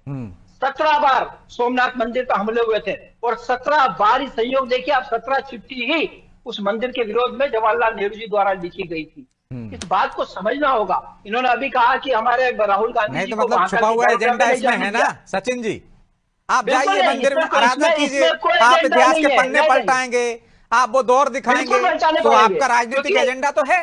17 बार सोमनाथ मंदिर पर हमले हुए थे और 17 बार ही संयोग देखिए आप, 17 चिट्ठी ही उस मंदिर के विरोध में जवाहरलाल नेहरू जी द्वारा लिखी गई थी। इस बात को समझना होगा। इन्होंने अभी कहा कि हमारे राहुल गांधी नहीं जी तो को मतलब छुपा हुआ एजेंडा इसमें है ना सचिन जी। आप बिल्कुल जाइए नहीं, मंदिर में आराधना कीजिए, इसमें कोई आप एजेंडा इतिहास नहीं के है। पन्ने नहीं नहीं, पलटाएंगे, आप वो दौर बिल्कुल दिखाएंगे, पलटाने तो पड़ेंगे आपका राजनीतिक क्योंकि एजेंडा तो है।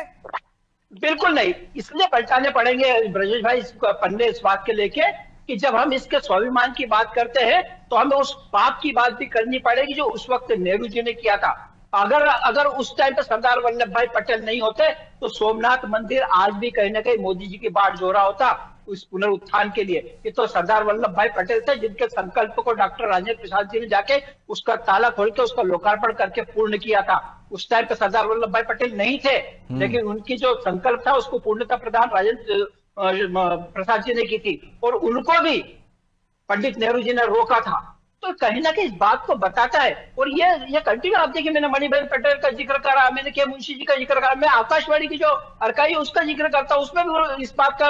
बिल्कुल नहीं, इसलिए पलटाने पड़ेंगे ब्रजेश भाई पन्ने इस बात के लेके कि जब हम इसके स्वाभिमान की बात करते हैं तो हमें उस पाप की बात भी करनी पड़ेगी जो उस वक्त नेहरू जी ने किया था। अगर अगर उस टाइम पे सरदार वल्लभ भाई पटेल नहीं होते तो सोमनाथ मंदिर आज भी कहीं ना कहीं मोदी जी की बाट जोड़ा होता उस पुनरुत्थान के लिए। ये तो सरदार वल्लभ भाई पटेल थे जिनके संकल्प को डॉक्टर राजेंद्र प्रसाद जी ने जाके उसका ताला खोल के उसका लोकार्पण करके पूर्ण किया था। उस टाइम पे सरदार वल्लभ भाई पटेल नहीं थे, लेकिन उनकी जो संकल्प था उसको पूर्णता प्रदान राजेंद्र प्रसाद जी ने की थी और उनको भी पंडित नेहरू जी ने रोका था। तो कहीं ना कहीं इस बात को बताता है। और ये कंटिन्यू आप देखिए, मैंने मणिभाई पटेल का जिक्र करा, मैंने के मुंशी जी का जिक्र करा, मैं आकाशवाणी की जो अर्काई उसका जिक्र करता हूं, उसमें भी इस बात का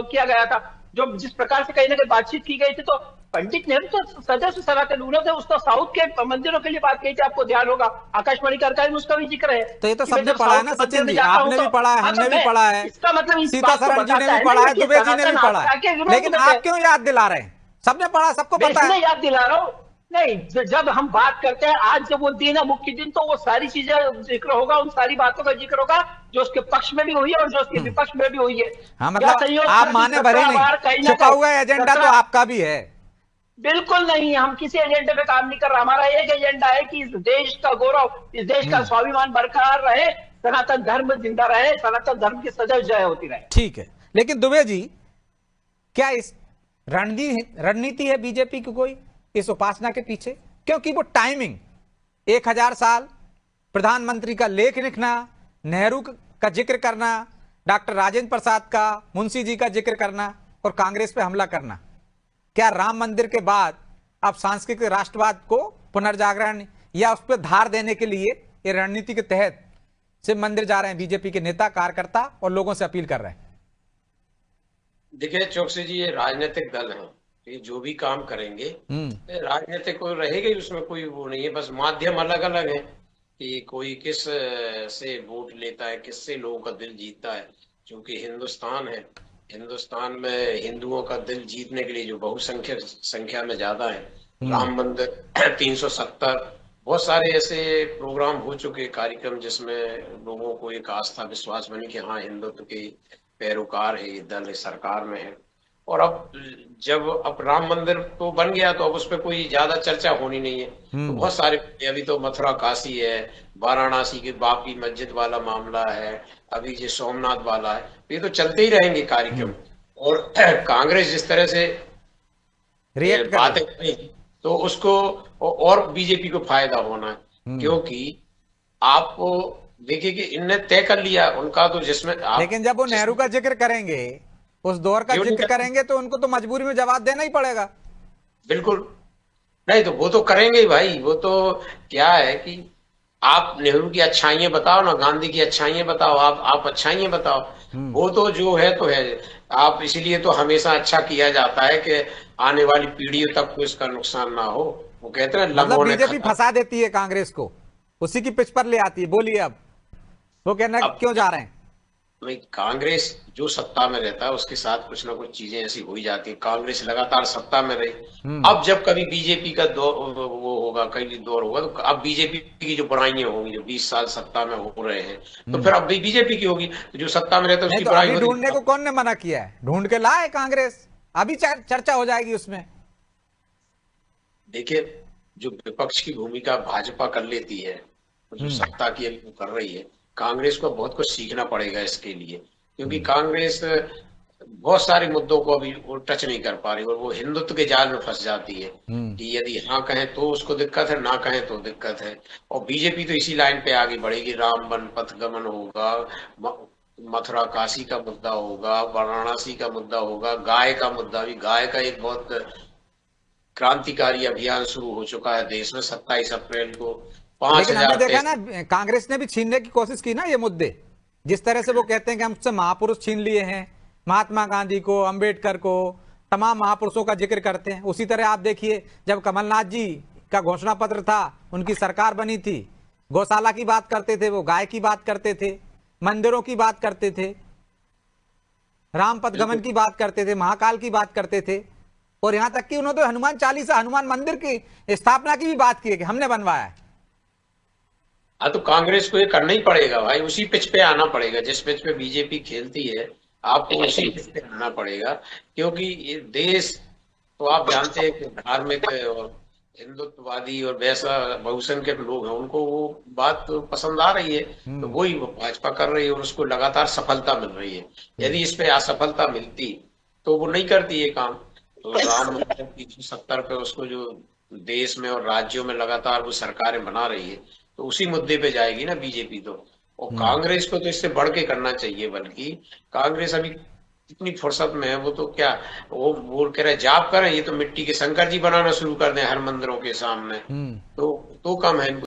किया गया था। जो जिस प्रकार से कहीं ना कहीं बातचीत की गई थी, तो पंडित नेहरू तो सदैव से सनातन उन्होंने उसका साउथ के मंदिरों के लिए बात कही थी, आपको ध्यान होगा आकाशवाणी का अर्काई में उसका भी जिक्र है तो ये तो कि मैं सबने जब पढ़ा है साउथ ना के मंदिर सचिन में जी, जाता हूं आपने तो भी पढ़ा है, हाँ, तो हमने भी मैं पढ़ा है, इसका मतलब इस सीता बात को शरण जी ने बताता भी है पढ़ा ना है, कि दुबे जी ने भी सनातन पढ़ा आपका है, के विरोध लेकिन में आप थे। क्यों याद दिला रहे हैं? सबने पढ़ा, सबको मैं पता इसलिए है। याद दिला रहा हूं। नहीं, जब हम बात करते हैं, आज जब वो दिन है मुख्य दिन, तो वो सारी चीजें जिक्र होगा, उन सारी बातों का जिक्र होगा जो उसके पक्ष में भी हुई है और जो उसके विपक्ष में भी हुई है। हाँ क्या मतलब संयोग आप था कि माने भले 17 नहीं, बार कहीं ना छुपा कहीं हुआ एजेंडा तो 17 आपका भी है। बिल्कुल नहीं, हम किसी एजेंडे पे काम नहीं कर रहा। हमारा एक एजेंडा है कि इस देश का गौरव, इस देश का स्वाभिमान बरकरार रहे, सनातन धर्म जिंदा रहे, सनातन धर्म की सदैव जय होती रहे। ठीक है, लेकिन दुबे जी, क्या इस रणनीति है बीजेपी की कोई इस उपासना के पीछे? क्योंकि वो टाइमिंग 1000 साल प्रधानमंत्री का लेख लिखना, नेहरू का जिक्र करना, डॉक्टर राजेंद्र प्रसाद का, मुंशी जी का जिक्र करना और कांग्रेस पे हमला करना, क्या राम मंदिर के बाद आप सांस्कृतिक राष्ट्रवाद को पुनर्जागरण या उस पर धार देने के लिए ये रणनीति के तहत शिव मंदिर जा रहे हैं बीजेपी के नेता कार्यकर्ता और लोगों से अपील कर रहे हैं? देखिए चौकसी जी, ये राजनीतिक दल है, ये जो भी काम करेंगे राजनीतिक कोई रहेगा ही, उसमें कोई वो नहीं है, बस माध्यम अलग अलग है कि कोई किस से वोट लेता है, किससे लोगों का दिल जीतता है। क्योंकि हिंदुस्तान है, हिंदुस्तान में हिंदुओं का दिल जीतने के लिए जो बहुसंख्यक संख्या में ज्यादा है, राम मंदिर 370, बहुत सारे ऐसे प्रोग्राम हो चुके, कार्यक्रम, जिसमें लोगों को एक आस्था विश्वास बनी कि हाँ हिंदुत्व के पैरोकार है, ये दल सरकार में है। और अब जब अब राम मंदिर तो बन गया तो अब उस पर कोई ज्यादा चर्चा होनी नहीं है। तो बहुत सारे, अभी तो मथुरा काशी है, वाराणसी के बाबरी मस्जिद वाला मामला है, अभी ये सोमनाथ वाला है, ये तो चलते ही रहेंगे कार्यक्रम। और कांग्रेस जिस तरह से रिएक्ट बातें करी तो उसको और बीजेपी को फायदा होना है, क्योंकि आप देखिए कि इनने तय कर लिया उनका, तो जिसमें लेकिन जब वो नेहरू का जिक्र करेंगे, उस दौर का जिक्र करेंगे, तो उनको तो मजबूरी में जवाब देना ही पड़ेगा। बिल्कुल नहीं, तो वो तो करेंगे ही भाई। वो तो क्या है कि आप नेहरू की अच्छाइयां बताओ ना, गांधी की अच्छाइयां बताओ, आप अच्छाइयां बताओ। वो तो जो है तो है। आप इसीलिए तो हमेशा अच्छा किया जाता है कि आने वाली पीढ़ियों तक को इसका नुकसान ना हो। वो कहते हैं मतलब लंगों ने बीजेपी फंसा देती है कांग्रेस को, उसी की पिच पर ले आती है। बोलिए, अब वो कहना अब क्यों जा रहे हैं? नहीं, कांग्रेस जो सत्ता में रहता है उसके साथ कुछ ना कुछ चीजें ऐसी हो ही जाती है। कांग्रेस लगातार सत्ता में रही, अब जब कभी बीजेपी का दौर वो होगा, कई दौर होगा, तो अब बीजेपी की जो बुराइयां होंगी, जो 20 साल सत्ता में हो रहे हैं, तो फिर अब भी बीजेपी की होगी। तो जो सत्ता में रहता है उसकी तो बुराई अभी होती ढूंढने को कौन ने मना किया है? ढूंढ के लाए कांग्रेस, अभी चर्चा हो जाएगी उसमें। देखिए, जो विपक्ष की भूमिका भाजपा कर लेती है, जो सत्ता की अभी कर रही है, कांग्रेस को बहुत कुछ सीखना पड़ेगा इसके लिए। क्योंकि कांग्रेस बहुत सारे मुद्दों को अभी वो टच नहीं कर पा रही और वो हिंदुत्व के जाल में फंस जाती है कि यदि हाँ कहें तो उसको दिक्कत है, ना कहें तो दिक्कत है। और बीजेपी तो इसी लाइन पे आगे बढ़ेगी, राम वन पथ गमन होगा, मथुरा काशी का मुद्दा होगा, वाराणसी का मुद्दा होगा, गाय का मुद्दा भी। गाय का एक बहुत क्रांतिकारी अभियान शुरू हो चुका है देश में। 27 अप्रैल को लेकिन हमने 5000 देखा ना, कांग्रेस ने भी छीनने की कोशिश की ना ये मुद्दे। जिस तरह से वो कहते हैं कि हमसे महापुरुष छीन लिए हैं, महात्मा गांधी को, अंबेडकर को, तमाम महापुरुषों का जिक्र करते हैं। उसी तरह आप देखिए, जब कमलनाथ जी का घोषणा पत्र था, उनकी सरकार बनी थी, गौशाला की बात करते थे, वो गाय की बात करते थे, मंदिरों की बात करते थे, राम पथगमन की बात करते थे, महाकाल की बात करते थे, और यहां तक कि उन्होंने तो हनुमान चालीसा, हनुमान मंदिर की स्थापना की भी बात की है कि हमने बनवाया है। हाँ, तो कांग्रेस को ये करना ही पड़ेगा भाई, उसी पिच पे आना पड़ेगा जिस पिच पे बीजेपी खेलती है, आपको उसी पिच पे आना पड़ेगा। क्योंकि ये देश तो आप जानते हैं कि धार्मिक और हिंदुत्ववादी और वैसा बहुसंख्यक लोग हैं, उनको वो बात तो पसंद आ रही है, तो वही वो भाजपा कर रही है और उसको लगातार सफलता मिल रही है। यदि इस पे असफलता मिलती तो वो नहीं करती ये काम। तो राम मंदिर की 70 पे उसको जो देश में और राज्यों में लगातार वो सरकारें बना रही है, तो उसी मुद्दे पे जाएगी ना बीजेपी तो। और कांग्रेस को तो इससे बढ़ के करना चाहिए, बल्कि कांग्रेस अभी इतनी फुर्सत में है, वो तो क्या, वो कह रहे जाप करें, ये तो मिट्टी के शंकर जी बनाना शुरू कर दें हर मंदिरों के सामने, तो कम है इनको।